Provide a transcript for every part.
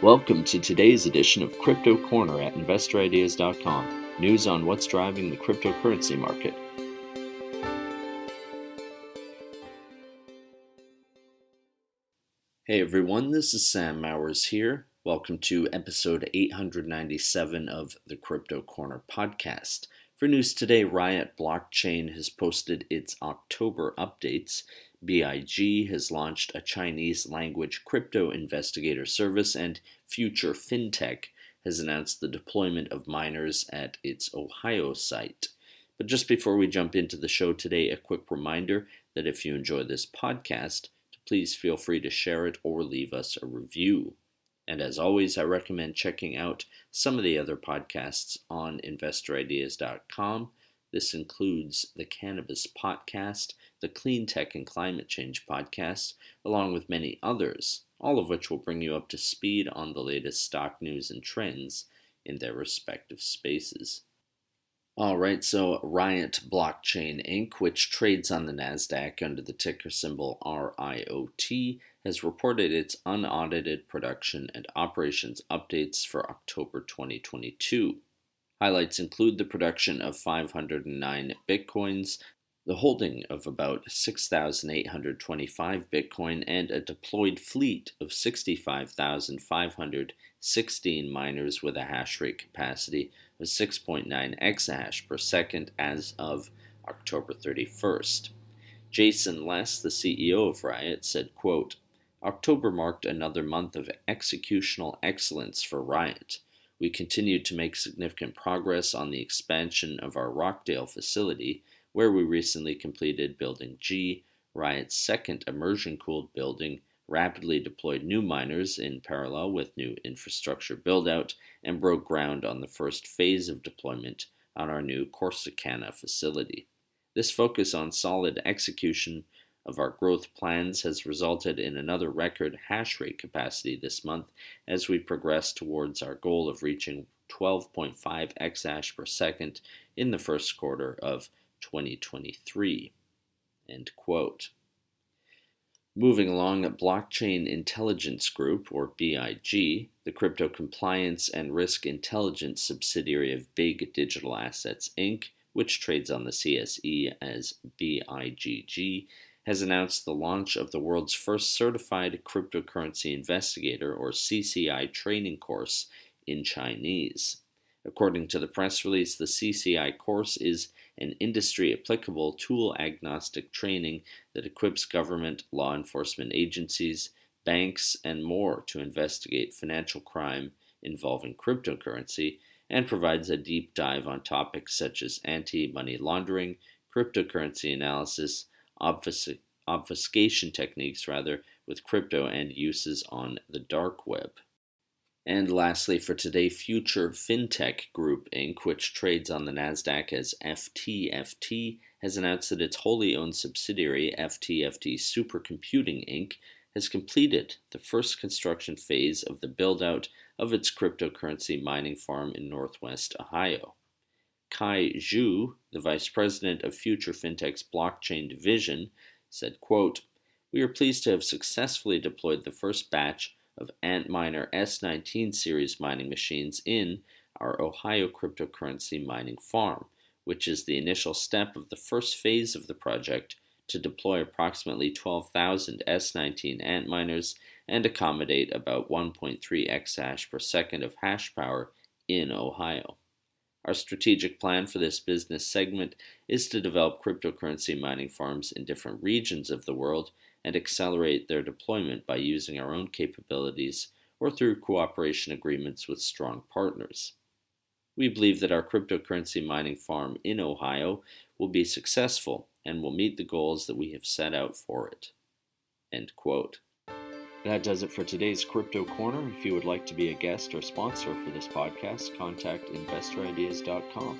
Welcome to today's edition of Crypto Corner at InvestorIdeas.com. News on what's driving the cryptocurrency market. Hey everyone, this is Sam Mowers here. Welcome to episode 897 of the Crypto Corner podcast. For news today, RIOT blockchain has posted its October updates. BIGG has launched a Chinese language crypto investigator service, and Future FinTech has announced the deployment of miners at its Ohio site. But just before we jump into the show today, a quick reminder that if you enjoy this podcast, please feel free to share it or leave us a review. And as always, I recommend checking out some of the other podcasts on InvestorIdeas.com. This includes the Cannabis Podcast, the Clean Tech and Climate Change Podcast, along with many others, all of which will bring you up to speed on the latest stock news and trends in their respective spaces. Alright, so RIOT Blockchain Inc., which trades on the Nasdaq under the ticker symbol RIOT, has reported its unaudited production and operations updates for October 2022. Highlights include the production of 509 bitcoins, the holding of about 6,825 Bitcoin, and a deployed fleet of 65,516 miners with a hash rate capacity of 6.9 exahash per second as of October 31st. Jason Less, the CEO of RIOT, said, quote, "October marked another month of executional excellence for RIOT. We continued to make significant progress on the expansion of our Rockdale facility, where we recently completed Building G, RIOT's second immersion-cooled building, rapidly deployed new miners in parallel with new infrastructure build-out, and broke ground on the first phase of deployment on our new Corsicana facility. This focus on solid execution of our growth plans has resulted in another record hash rate capacity this month as we progress towards our goal of reaching 12.5 exahash per second in the first quarter of 2023. End quote. Moving along, Blockchain Intelligence Group, or BIG, the crypto compliance and risk intelligence subsidiary of BIGG Digital Assets Inc., which trades on the CSE as BIGG, has announced the launch of the world's first certified cryptocurrency investigator, or CCI, training course in Chinese. According to the press release, the CCI course is an industry-applicable, tool-agnostic training that equips government, law enforcement agencies, banks, and more to investigate financial crime involving cryptocurrency, and provides a deep dive on topics such as anti-money laundering, cryptocurrency analysis, obfuscation techniques with crypto, and uses on the dark web. And lastly, for today, Future FinTech Group Inc., which trades on the NasDaq as FTFT, has announced that its wholly owned subsidiary, FTFT Supercomputing Inc., has completed the first construction phase of the build-out of its cryptocurrency mining farm in Northwest Ohio. Kai Zhu, the vice president of Future FinTech's blockchain division, said, quote, "We are pleased to have successfully deployed the first batch of Antminer S19 series mining machines in our Ohio cryptocurrency mining farm, which is the initial step of the first phase of the project to deploy approximately 12,000 S19 Antminers and accommodate about 1.3 exahash per second of hash power in Ohio. Our strategic plan for this business segment is to develop cryptocurrency mining farms in different regions of the world and accelerate their deployment by using our own capabilities or through cooperation agreements with strong partners. We believe that our cryptocurrency mining farm in Ohio will be successful and will meet the goals that we have set out for it." End quote. That does it for today's Crypto Corner. If you would like to be a guest or sponsor for this podcast, contact InvestorIdeas.com.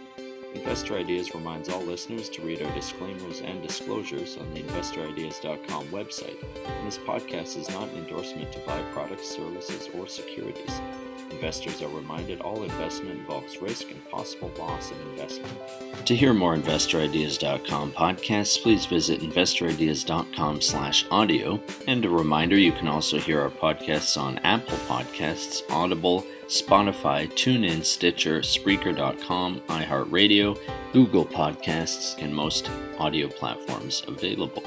Investor Ideas reminds all listeners to read our disclaimers and disclosures on the InvestorIdeas.com website, and this podcast is not an endorsement to buy products, services, or securities. Investors are reminded all investment involves risk and possible loss of investment. To hear more InvestorIdeas.com podcasts, please visit InvestorIdeas.com/audio. And a reminder, you can also hear our podcasts on Apple Podcasts, Audible, Spotify, TuneIn, Stitcher, Spreaker.com, iHeartRadio, Google Podcasts, and most audio platforms available.